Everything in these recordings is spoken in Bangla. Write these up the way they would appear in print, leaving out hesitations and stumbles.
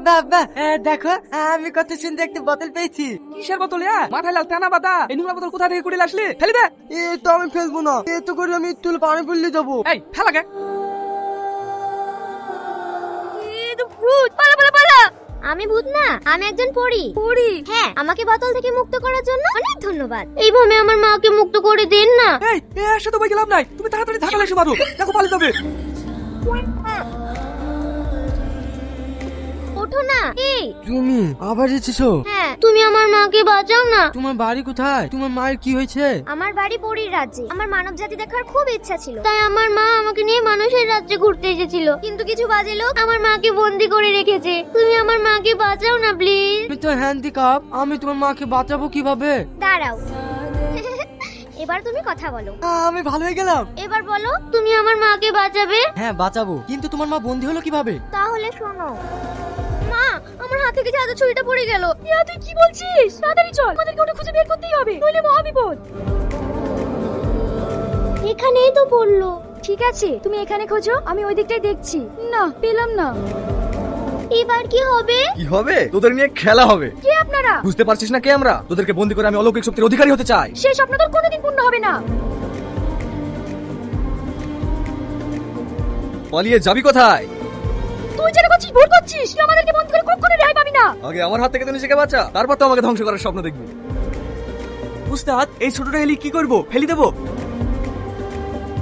বাবা দেখো, আমি কত সুন্দর একটা বোতল পেয়েছি। কিসের বোতল? মাথায় লাল টানা বাদা, এই নোংরা বোতল কোথা থেকে কুড়িয়ে আসলি? ফেলে দে। এ তো আমি ফেলবো না, এ তো করে আমি তুলে পানি পড়লে যাবো। এই ফেলা গে। আমি ভূত না, আমি একজন পরী। পরী? হ্যাঁ, আমাকে বোতল থেকে মুক্ত করার জন্য অনেক ধন্যবাদ। এইভাবে আমার মাকে মুক্ত করে দিন না। এই এর সাথে বই গেলাম নাই, তুমি তাড়াতাড়ি ধাক্কা এসে মারো, দেখো পালিয়ে যাবে। ওঠো না। এই তুমি আবার এসেছো? হ্যাঁ, তুমি আমার মাকে বাঁচাও না। তোমার বাড়ি কোথায়? তোমার মায়ের কি হয়েছে? আমার বাড়ি পরীর রাজ্যে। আমার মানব জাতি দেখার খুব ইচ্ছা ছিল, তাই আমার মা আমাকে নিয়ে মানুষের রাজ্যে ঘুরতে এসেছিল। কিন্তু কিছু বাজে লোক আমার মাকে বন্দি করে রেখেছে। তুমি আমার মাকে বাঁচাও না প্লিজ। আমি তো হ্যান্ডিক্যাপ, আমি তোমার মাকে বাঁচাবো কিভাবে? দাঁড়াও। এবার তুমি কথা বলো। আমি ভালো হয়ে গেলাম। এবার বলো, তুমি আমার মাকে বাঁচাবে? হ্যাঁ বাঁচাবো, কিন্তু তোমার মা বন্দি হলো কিভাবে? তাহলে শোনো। মা, আমার হাত থেকে জাদু ছুরিটা পড়ে গেল। ইয়া, তুই কি বলছিস? তাড়াতাড়ি চল, আমাদেরকে ওটা খুঁজে বের করতেই হবে, নইলে মহা বিপদ। এখানেই তো পড়লো। ঠিক আছে, তুমি এখানে খোঁজো, আমি ওই দিকটাই দেখছি। না, পেলাম না। এবার কি হবে? কি হবে? তোদের নিয়ে খেলা হবে। কে আপনারা? বুঝতে পারছিস না কে আমরা? তোদেরকে বন্দি করে আমি অলৌকিক শক্তির অধিকারী হতে চাই। সেই স্বপ্ন তোর কোনোদিন পূর্ণ হবে না। পালিয়ে যাবি কোথায়? তুই যেটা করছিস ভুল করছিস। তুই আমাদেরকে বন্দি করে কখনো রেহাই পাবি না। আগে আমার হাত থেকে তো নিজেকে বাঁচা, তারপর তো আমাকে ধ্বংস করার স্বপ্ন দেখবি। উস্তাদ, এই ছোটটা হেলি কি করব? ফেলি দেবো?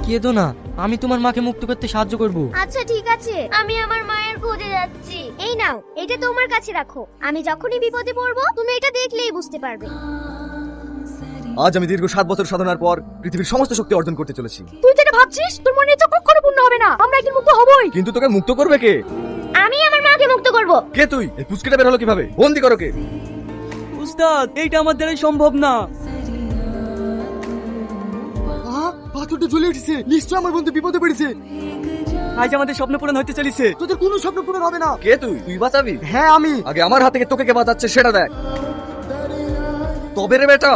কেঁদো না, আমি তোমার মাকে মুক্ত করতে সাহায্য করব। আচ্ছা ঠিক আছে, আমি আমার মায়ের খোঁজে যাচ্ছি। এই নাও, এটা তোমার কাছে রাখো। আমি যখনই বিপদে পড়বো তুমি এটা দেখলেই বুঝতে পারবে। আজ আমি দীর্ঘ 7 বছর সাধনার পর পৃথিবীর সমস্ত শক্তি অর্জন করতে চলেছি। তুই যেটা ভাবছিস তোর মনে ইচ্ছা কখনো পূর্ণ হবে না। আমরা একদিন মুক্ত হবই। কিন্তু তোকে মুক্ত করবে কে? আমি আমার মাকে মুক্ত করব। কে তুই? এই পুচকিটা বের হলো কিভাবে? বন্দি করো কে? উস্তাদ, এইটা আমার দ্বারাই সম্ভব না। পাথরটা জ্বলে উঠেছে, নিশ্চয় আমার বন্ধু বিপদে পড়েছে। আজ আমাদের স্বপ্ন পূরণ হতে চলেছে। তোদের কোনো স্বপ্ন পূরণ হবে না। কে তুই? তুই বাঁচাবি? হ্যাঁ আমি। আগে আমার হাত থেকে তোকে কে বাঁচাচ্ছে সেটা দেখ। তবে রে বেটা।